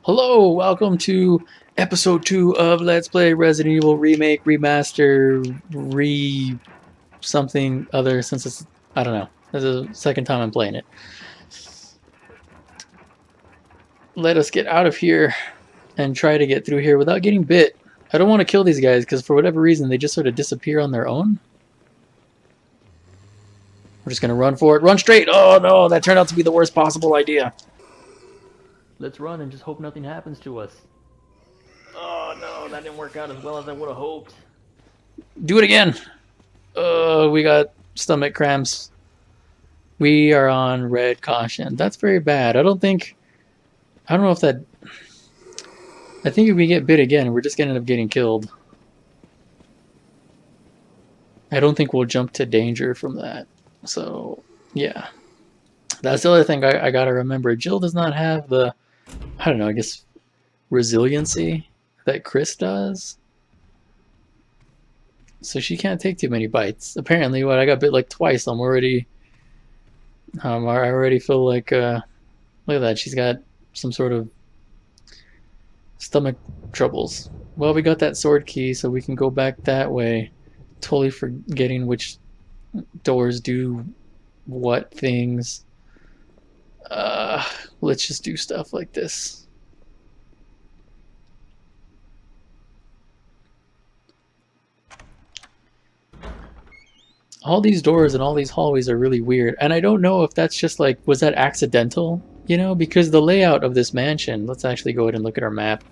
Hello, welcome to episode 2 of Let's Play Resident Evil Remake, Remaster, something other since it's, I don't know, this is the second time I'm playing it. Let us get out of here and try to get through here without getting bit. I don't want to kill these guys because for whatever reason they just sort of disappear on their own. We're just going to run for it. Run straight! Oh no, that turned out to be the worst possible idea. Let's run and just hope nothing happens to us. Oh no, that didn't work out as well as I would have hoped. Do it again! We got stomach cramps. We are on red caution. That's very bad. I don't know if that... I think if we get bit again, we're just going to end up getting killed. I don't think we'll jump to danger from that. So, yeah. That's the other thing I gotta remember. Jill does not have the, I don't know, I guess, resiliency that Chris does. So she can't take too many bites. Apparently, I got bit like twice. I already feel like, look at that. She's got some sort of stomach troubles. Well, we got that sword key, so we can go back that way. Totally forgetting which doors do what things. Let's just do stuff like this. All these doors and all these hallways are really weird, and I don't know if that's just like, was that accidental, you know, because the layout of this mansion, let's actually go ahead and look at our map.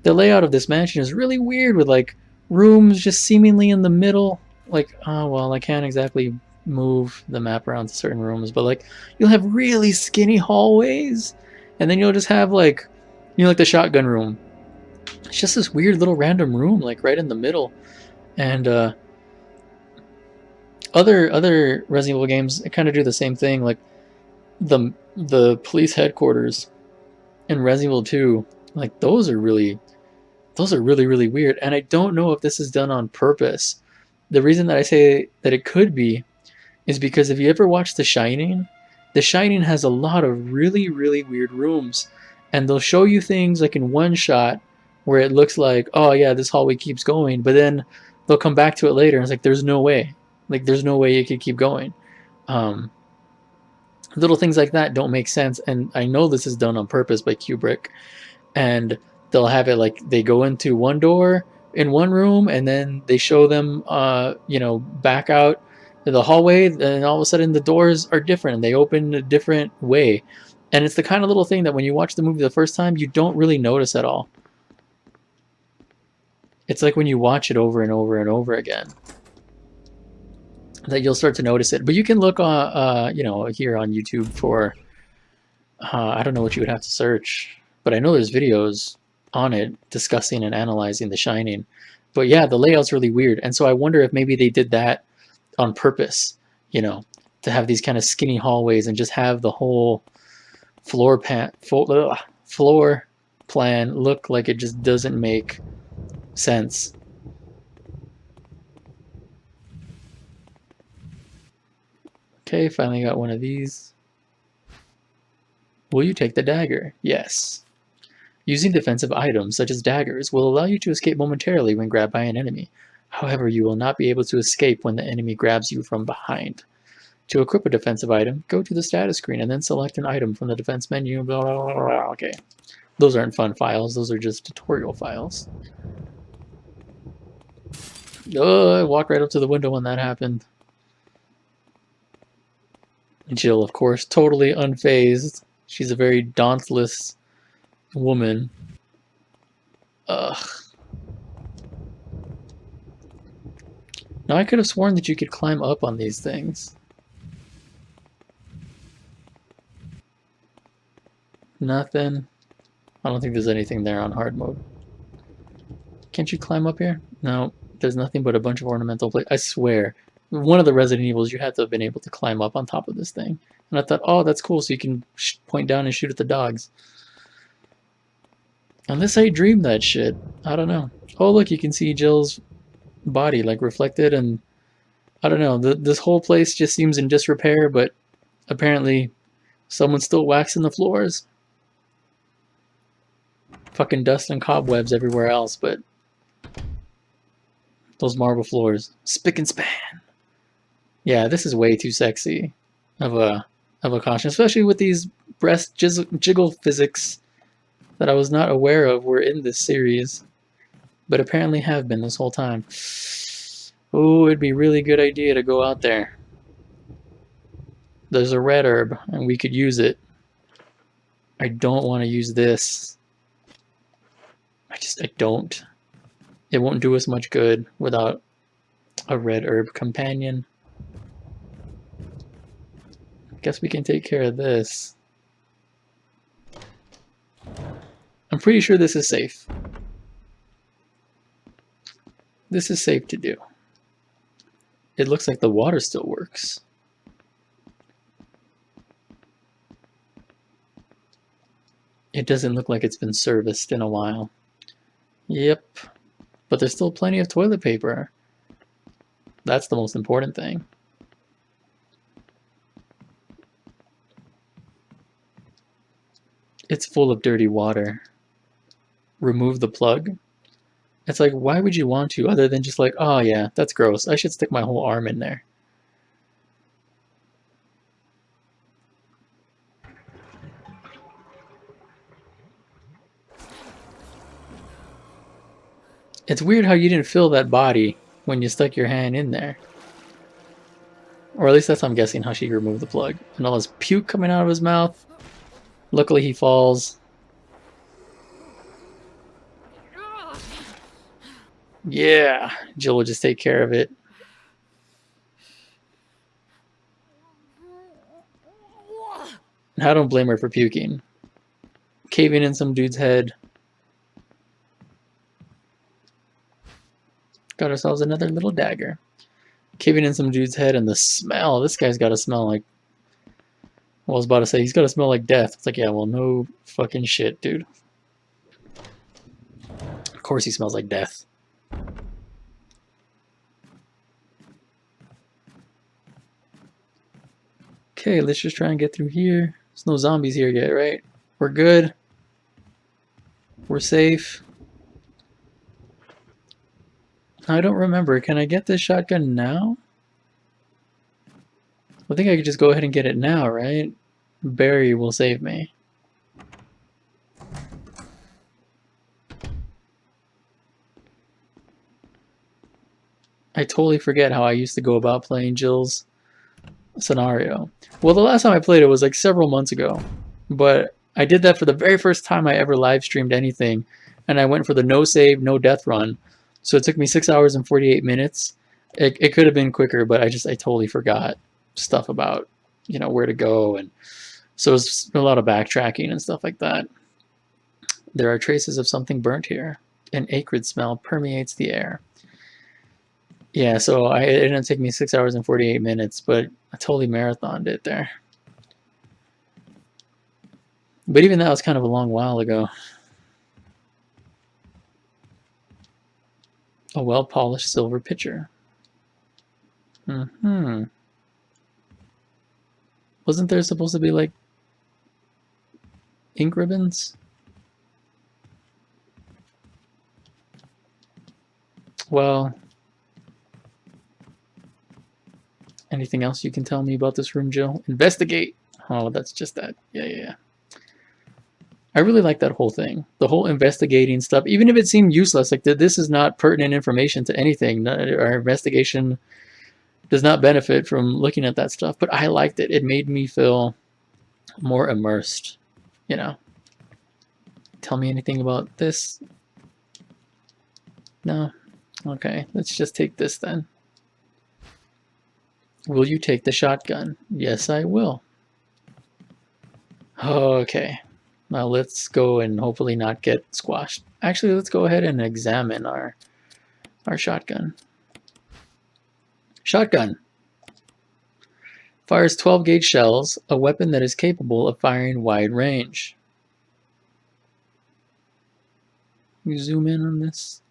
The layout of this mansion is really weird with like rooms just seemingly in the middle. Like, oh well, I can't exactly move the map around to certain rooms, but like you'll have really skinny hallways, and then you'll just have like, you know, like the shotgun room. It's just this weird little random room like right in the middle. And other Resident Evil games kind of do the same thing. Like the police headquarters in Resident Evil 2, like those are really really weird, and I don't know if this is done on purpose. The reason that I say that it could be is because if you ever watch The Shining has a lot of really weird rooms, and they'll show you things like in one shot where it looks like, oh yeah, this hallway keeps going, but then they'll come back to it later and it's like, there's no way. Like, there's no way it could keep going. Little things like that don't make sense, and I know this is done on purpose by Kubrick. And they'll have it like they go into one door in one room, and then they show them, you know, back out to the hallway, and all of a sudden the doors are different and they open a different way. And it's the kind of little thing that when you watch the movie the first time, you don't really notice at all. It's like when you watch it over and over and over again that you'll start to notice it. But you can look on, you know, here on YouTube for, I don't know what you would have to search, but I know there's videos on it discussing and analyzing The Shining. But yeah, the layout's really weird, and so I wonder if maybe they did that on purpose, you know, to have these kind of skinny hallways and just have the whole floor plan look like it just doesn't make sense. Okay, finally got one of these. Will you take the dagger? Yes. Using defensive items, such as daggers, will allow you to escape momentarily when grabbed by an enemy. However, you will not be able to escape when the enemy grabs you from behind. To equip a defensive item, go to the status screen and then select an item from the defense menu. Blah, blah, blah, blah. Okay. Those aren't fun files, those are just tutorial files. Oh, I walked right up to the window when that happened. Jill, of course, totally unfazed. She's a very dauntless woman. Ugh. Now I could have sworn that you could climb up on these things. Nothing. I don't think there's anything there on hard mode. Can't you climb up here? No, there's nothing but a bunch of ornamental plates. I swear. One of the Resident Evils, you had to have been able to climb up on top of this thing. And I thought, oh, that's cool, so you can point down and shoot at the dogs. Unless I dreamed that shit. I don't know. Oh, look, you can see Jill's body, like, reflected, and I don't know. This whole place just seems in disrepair, but apparently someone's still waxing the floors. fucking dust and cobwebs everywhere else, but those marble floors, spick and span. Yeah, this is way too sexy of a costume, especially with these breast jiggle physics that I was not aware of were in this series, but apparently have been this whole time. Oh, it'd be a really good idea to go out there. There's a red herb, and we could use it. I don't want to use this. I don't. It won't do us much good without a red herb companion. Guess we can take care of this. I'm pretty sure this is safe. This is safe to do. It looks like the water still works. It doesn't look like it's been serviced in a while. Yep. But there's still plenty of toilet paper. That's the most important thing. It's full of dirty water. Remove the plug? It's like, why would you want to, other than just like, oh yeah, that's gross. I should stick my whole arm in there. It's weird how you didn't feel that body when you stuck your hand in there. Or at least that's, I'm guessing, how she removed the plug. And all this puke coming out of his mouth. Luckily he falls. Yeah, Jill will just take care of it. I don't blame her for puking. Caving in some dude's head. Got ourselves another little dagger. Caving in some dude's head, and the smell. This guy's got to smell like... Well, I was about to say, he's got to smell like death. It's like, yeah, well, no fucking shit, dude. Of course he smells like death. Okay, let's just try and get through here. There's no zombies here yet, right? We're good. We're safe. I don't remember. Can I get this shotgun now? I think I could just go ahead and get it now, right? Barry will save me. I totally forget how I used to go about playing Jill's scenario. Well, the last time I played it was like several months ago, but I did that for the very first time I ever live streamed anything, and I went for the no save, no death run. So it took me 6 hours and 48 minutes. It could have been quicker, but I totally forgot stuff about, you know, where to go, and so it's a lot of backtracking and stuff like that. There are traces of something burnt here. An acrid smell permeates the air. Yeah, so it didn't take me 6 hours and 48 minutes, but I totally marathoned it there. But even that was kind of a long while ago. A well-polished silver pitcher. Wasn't there supposed to be, like, ink ribbons? Well, anything else you can tell me about this room, Jill? Investigate! Oh, that's just that. Yeah. I really like that whole thing. The whole investigating stuff, even if it seemed useless, like this is not pertinent information to anything. Our investigation does not benefit from looking at that stuff, but I liked it. It made me feel more immersed, you know. Tell me anything about this? No? Okay, let's just take this then. Will you take the shotgun? Yes, I will. Okay. Now let's go and hopefully not get squashed. Actually, let's go ahead and examine our shotgun. Shotgun. Fires 12 gauge shells, a weapon that is capable of firing wide range. Can you zoom in on this?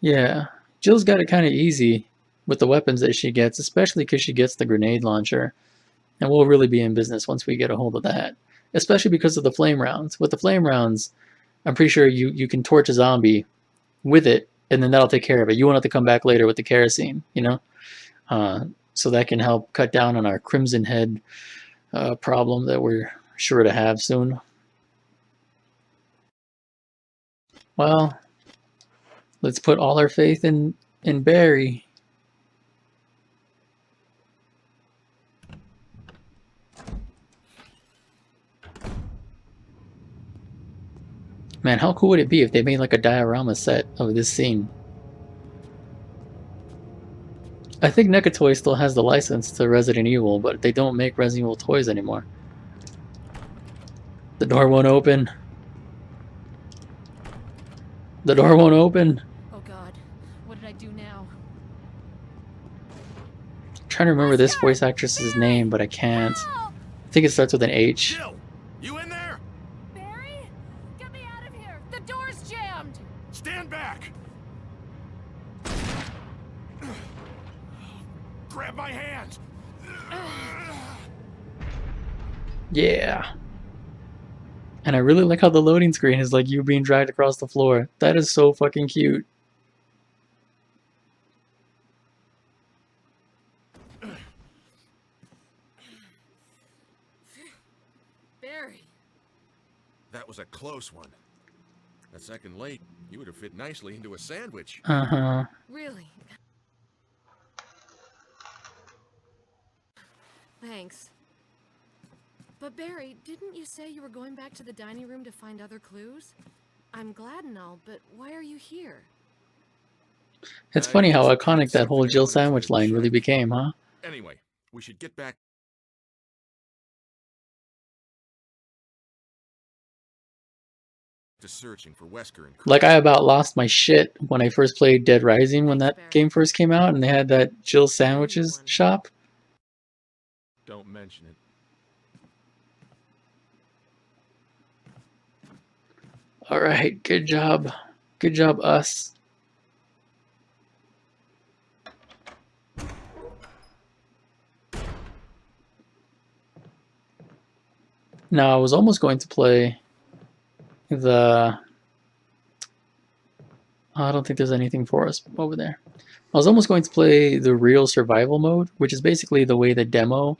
Yeah, Jill's got it kind of easy with the weapons that she gets, especially because she gets the grenade launcher. And we'll really be in business once we get a hold of that. Especially because of the flame rounds. With the flame rounds, I'm pretty sure you can torch a zombie with it, and then that'll take care of it. You won't have to come back later with the kerosene, you know? So that can help cut down on our Crimson Head problem that we're sure to have soon. Well, let's put all our faith in Barry. Man, how cool would it be if they made like a diorama set of this scene? I think NECA Toys still has the license to Resident Evil, but they don't make Resident Evil toys anymore. The door won't open. The door won't open. Oh God, what did I do now? I'm trying to remember this voice actress's name, but I can't. I think it starts with an H. Jill, you in there? Barry, get me out of here! The door's jammed. Stand back. Grab my hand. Yeah. And I really like how the loading screen is like you being dragged across the floor. That is so fucking cute. Barry. That was a close one. A second late, you would have fit nicely into a sandwich. Uh-huh. Really? Thanks. But Barry, didn't you say you were going back to the dining room to find other clues? I'm glad and all, but why are you here? It's funny how iconic that whole Jill sandwich line really became, huh? Anyway, we should get back to searching for Wesker and Chris. Like, I about lost my shit when I first played Dead Rising when that game first came out and they had that Jill sandwiches shop. Don't mention it. Alright, good job. Good job, us. Now, I was almost going to play the... I don't think there's anything for us over there. I was almost going to play the real survival mode, which is basically the way the demo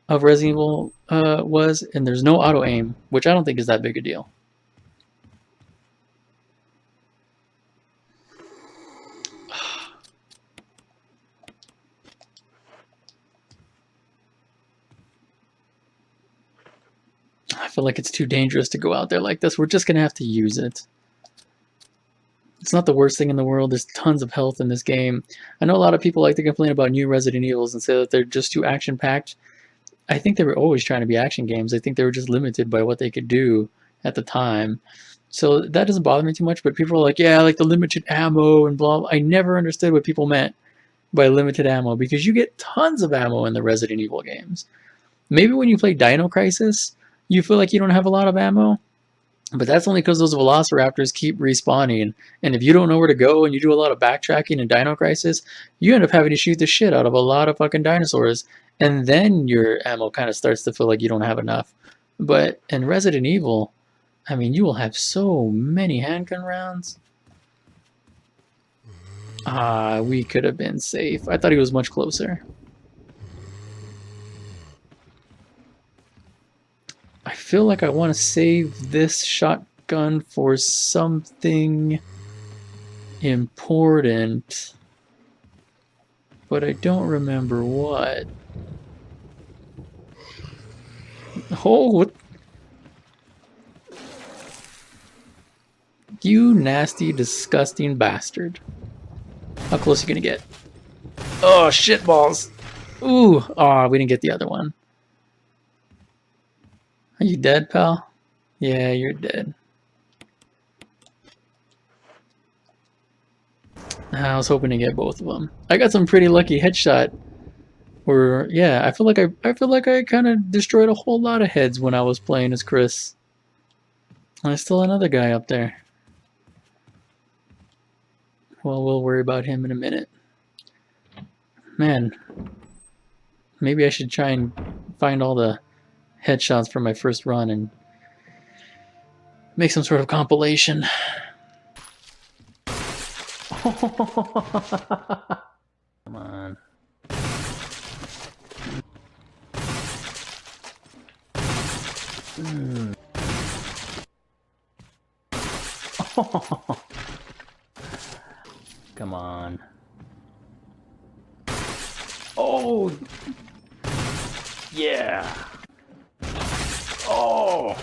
of Resident Evil was, and there's no auto-aim, which I don't think is that big a deal. I feel like it's too dangerous to go out there like this. We're just going to have to use it. It's not the worst thing in the world. There's tons of health in this game. I know a lot of people like to complain about new Resident Evils and say that they're just too action-packed. I think they were always trying to be action games. I think they were just limited by what they could do at the time. So that doesn't bother me too much, but people are like, yeah, like the limited ammo and blah, blah. I never understood what people meant by limited ammo because you get tons of ammo in the Resident Evil games. Maybe when you play Dino Crisis, you feel like you don't have a lot of ammo, but that's only because those velociraptors keep respawning, and if you don't know where to go and you do a lot of backtracking in Dino Crisis, you end up having to shoot the shit out of a lot of fucking dinosaurs, and then your ammo kind of starts to feel like you don't have enough. But in Resident Evil, I mean, you will have so many handgun rounds. Ah, we could have been safe. I thought he was much closer. I feel like I want to save this shotgun for something important, but I don't remember what. Oh, what? You nasty, disgusting bastard. How close are you gonna get? Oh, shit balls. Ooh, aw, we didn't get the other one. Are you dead, pal? Yeah, you're dead. I was hoping to get both of them. I got some pretty lucky headshot. Where, yeah, I feel like I kind of destroyed a whole lot of heads when I was playing as Chris. There's still another guy up there. Well, we'll worry about him in a minute. Man, maybe I should try and find all the headshots from my first run and make some sort of compilation. Come on. Come on. Oh! Yeah! Oh!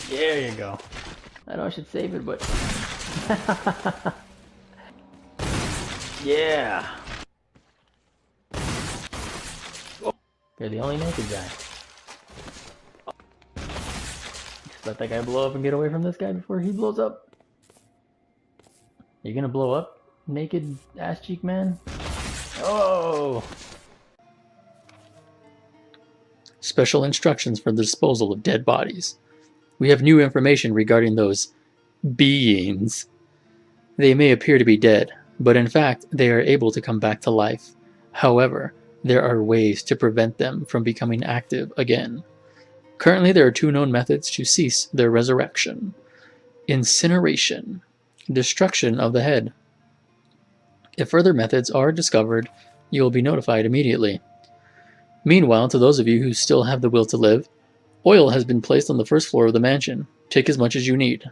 There you go. I know I should save it, but... yeah! Oh. You're the only naked guy. Just let that guy blow up and get away from this guy before he blows up. You're gonna blow up, naked ass cheek man? Oh! Special instructions for the disposal of dead bodies. We have new information regarding those beings. They may appear to be dead, but in fact, they are able to come back to life. However, there are ways to prevent them from becoming active again. Currently, there are 2 known methods to cease their resurrection. Incineration. Destruction of the head. If further methods are discovered, you will be notified immediately. Meanwhile, to those of you who still have the will to live, oil has been placed on the first floor of the mansion. Take as much as you need.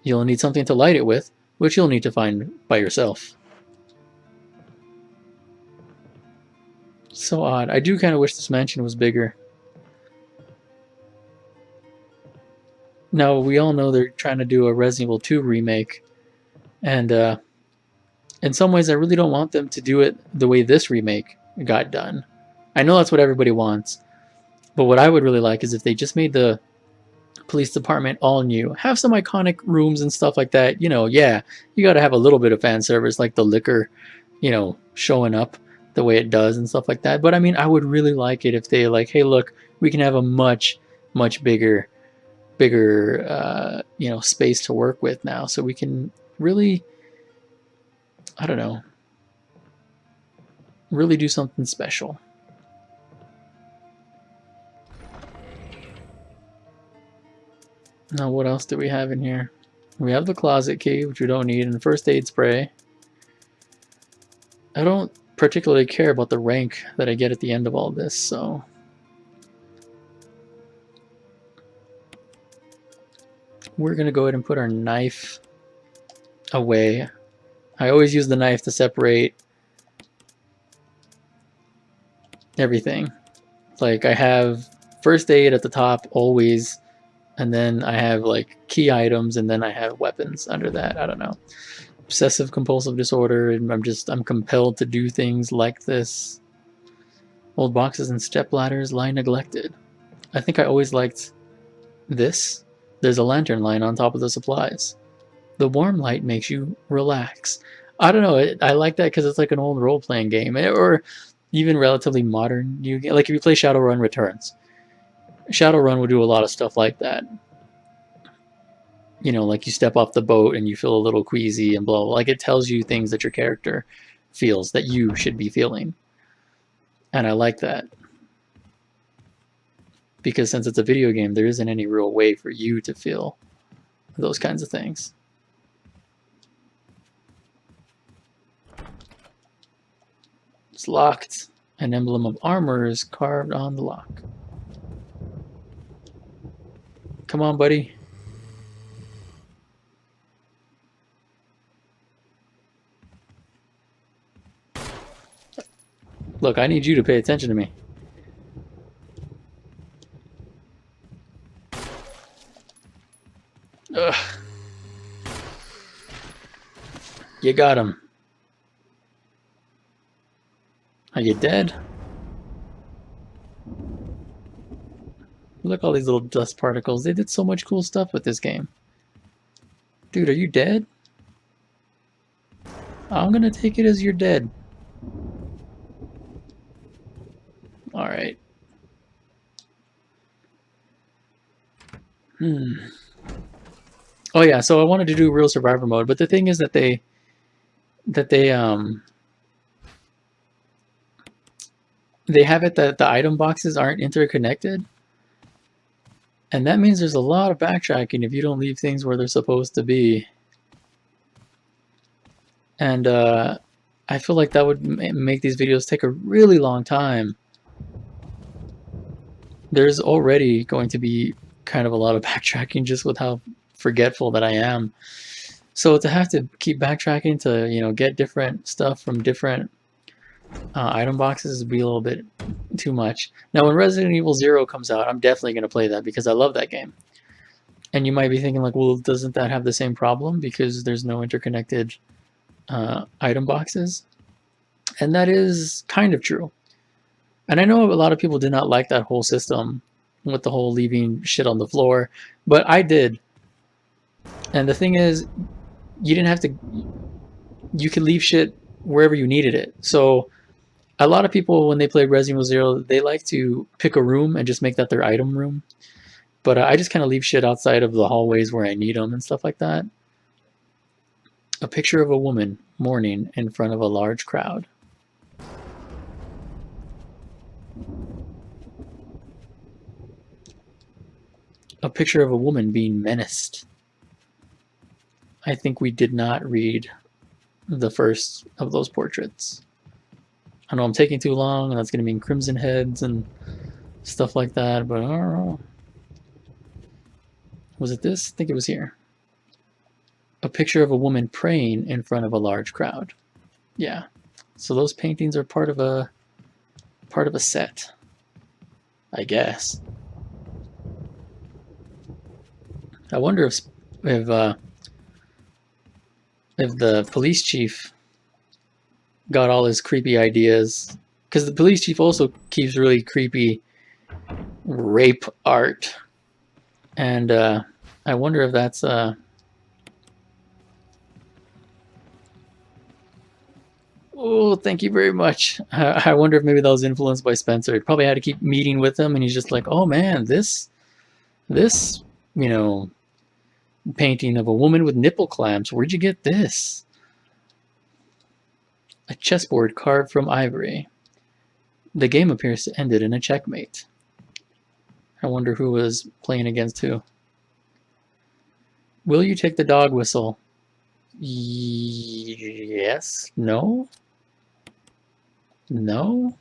You'll need something to light it with, which you'll need to find by yourself. So odd. I do kind of wish this mansion was bigger. Now, we all know they're trying to do a Resident Evil 2 remake, and in some ways I really don't want them to do it the way this remake got done. I know that's what everybody wants, but what I would really like is if they just made the police department all new, have some iconic rooms and stuff like that. You know, yeah, you got to have a little bit of fan service, like the liquor, you know, showing up the way it does and stuff like that. But I mean, I would really like it if they like, hey, look, we can have a much bigger you know, space to work with now, so we can really, I don't know, really do something special. Now, what else do we have in here? We have the closet key, which we don't need, and the first aid spray. I don't particularly care about the rank that I get at the end of all this, so... we're going to go ahead and put our knife away. I always use the knife to separate everything. Like, I have first aid at the top always, and then I have like key items, and then I have weapons under that. I don't know. Obsessive compulsive disorder, and I'm compelled to do things like this. Old boxes and step ladders lie neglected. I think I always liked this. There's a lantern lying on top of the supplies. The warm light makes you relax. I don't know, I like that because it's like an old role-playing game, or even relatively modern. Like if you play Shadowrun Returns. Shadowrun would do a lot of stuff like that. You know, like you step off the boat and you feel a little queasy and blah, blah. Like it tells you things that your character feels that you should be feeling. And I like that. Because since it's a video game, there isn't any real way for you to feel those kinds of things. It's locked. An emblem of armor is carved on the lock. Come on, buddy. Look, I need you to pay attention to me. Ugh. You got him. Are you dead? Look, all these little dust particles. They did so much cool stuff with this game. Dude, are you dead? I'm gonna take it as you're dead. Alright. Oh yeah, so I wanted to do real survivor mode, but the thing is that they have it that the item boxes aren't interconnected. And that means there's a lot of backtracking if you don't leave things where they're supposed to be. And I feel like that would make these videos take a really long time. There's already going to be kind of a lot of backtracking just with how forgetful that I am. So to have to keep backtracking to, you know, get different stuff from different item boxes would be a little bit too much. Now, when Resident Evil 0 comes out, I'm definitely going to play that because I love that game. And you might be thinking like, well, doesn't that have the same problem because there's no interconnected item boxes? And that is kind of true. And I know a lot of people did not like that whole system with the whole leaving shit on the floor, but I did. And the thing is, you didn't have to, you could leave shit wherever you needed it. So a lot of people, when they play Resident Evil 0, they like to pick a room and just make that their item room. But I just kind of leave shit outside of the hallways where I need them and stuff like that. A picture of a woman mourning in front of a large crowd. A picture of a woman being menaced. I think we did not read the first of those portraits. I know I'm taking too long, and that's going to mean crimson heads and stuff like that, but I don't know. Was it this? I think it was here. A picture of a woman praying in front of a large crowd. Yeah. So those paintings are part of a set, I guess. I wonder if the police chief got all his creepy ideas, because the police chief also keeps really creepy rape art, and I wonder if that's oh, thank you very much. I wonder if maybe that was influenced by Spencer. He probably had to keep meeting with him, and he's just like, oh man, this you know, painting of a woman with nipple clamps, where'd you get this? A chessboard carved from ivory. The game appears to end in a checkmate. I wonder who was playing against who. Will you take the dog whistle? Yes? No? No?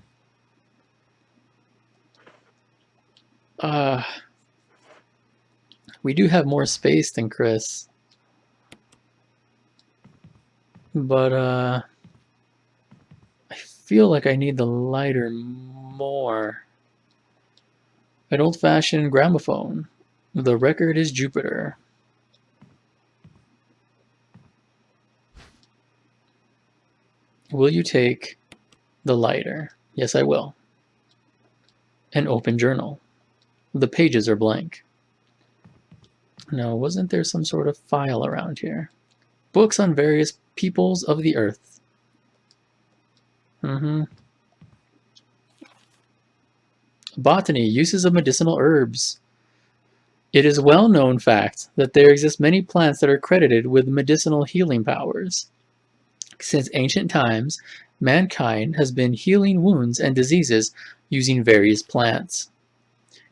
We do have more space than Chris. But, I feel like I need the lighter more. An old-fashioned gramophone. The record is Jupiter. Will you take the lighter? Yes, I will. An open journal. The pages are blank. Now, wasn't there some sort of file around here? Books on various peoples of the earth. Botany, uses of medicinal herbs. It is a well-known fact that there exist many plants that are credited with medicinal healing powers. Since ancient times, mankind has been healing wounds and diseases using various plants.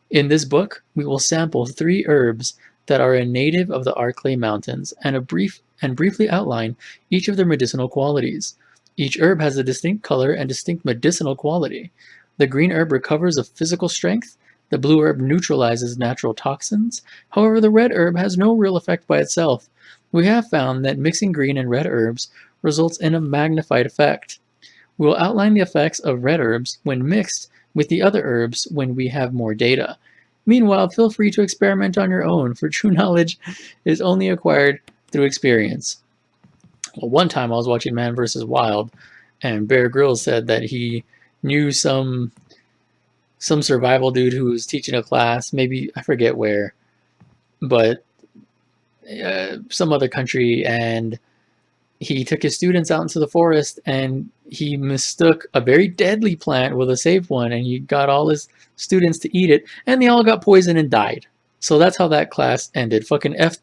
In this book, we will sample 3 herbs that are a native of the Arklay Mountains and briefly outline each of their medicinal qualities. Each herb has a distinct color and distinct medicinal quality. The green herb recovers of physical strength. The blue herb neutralizes natural toxins. However, the red herb has no real effect by itself. We have found that mixing green and red herbs results in a magnified effect. We will outline the effects of red herbs when mixed with the other herbs when we have more data. Meanwhile, feel free to experiment on your own, for true knowledge is only acquired through experience. Well, one time I was watching Man vs. Wild, and Bear Grylls said that he knew some survival dude who was teaching a class, maybe, I forget where, but some other country, and he took his students out into the forest and he mistook a very deadly plant with a safe one, and he got all his students to eat it, and they all got poisoned and died. So that's how that class ended. Fucking F+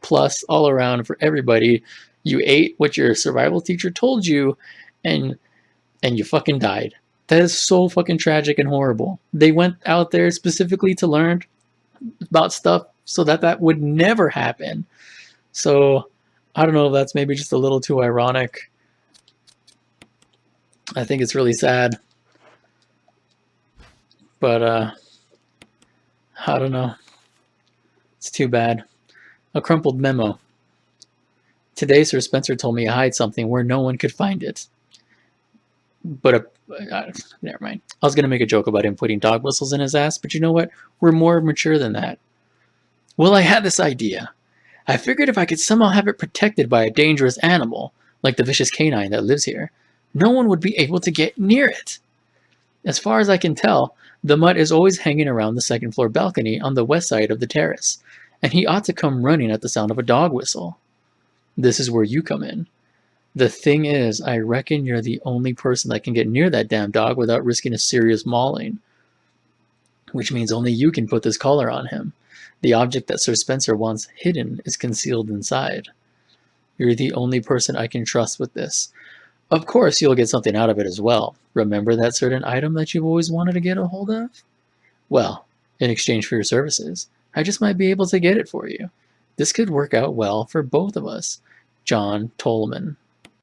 all around for everybody. You ate what your survival teacher told you, and you fucking died. That is so fucking tragic and horrible. They went out there specifically to learn about stuff so that that would never happen. So I don't know if that's maybe just a little too ironic. I think it's really sad. But I don't know. It's too bad. A crumpled memo. Today Sir Spencer told me to hide something where no one could find it. But never mind. I was going to make a joke about him putting dog whistles in his ass, but you know what? We're more mature than that. Well, I had this idea. I figured if I could somehow have it protected by a dangerous animal, like the vicious canine that lives here, no one would be able to get near it. As far as I can tell, the mutt is always hanging around the second floor balcony on the west side of the terrace, and he ought to come running at the sound of a dog whistle. This is where you come in. The thing is, I reckon you're the only person that can get near that damn dog without risking a serious mauling. Which means only you can put this collar on him. The object that Sir Spencer wants hidden is concealed inside. You're the only person I can trust with this. Of course, you'll get something out of it as well. Remember that certain item that you've always wanted to get a hold of? Well, in exchange for your services, I just might be able to get it for you. This could work out well for both of us. John Tolman.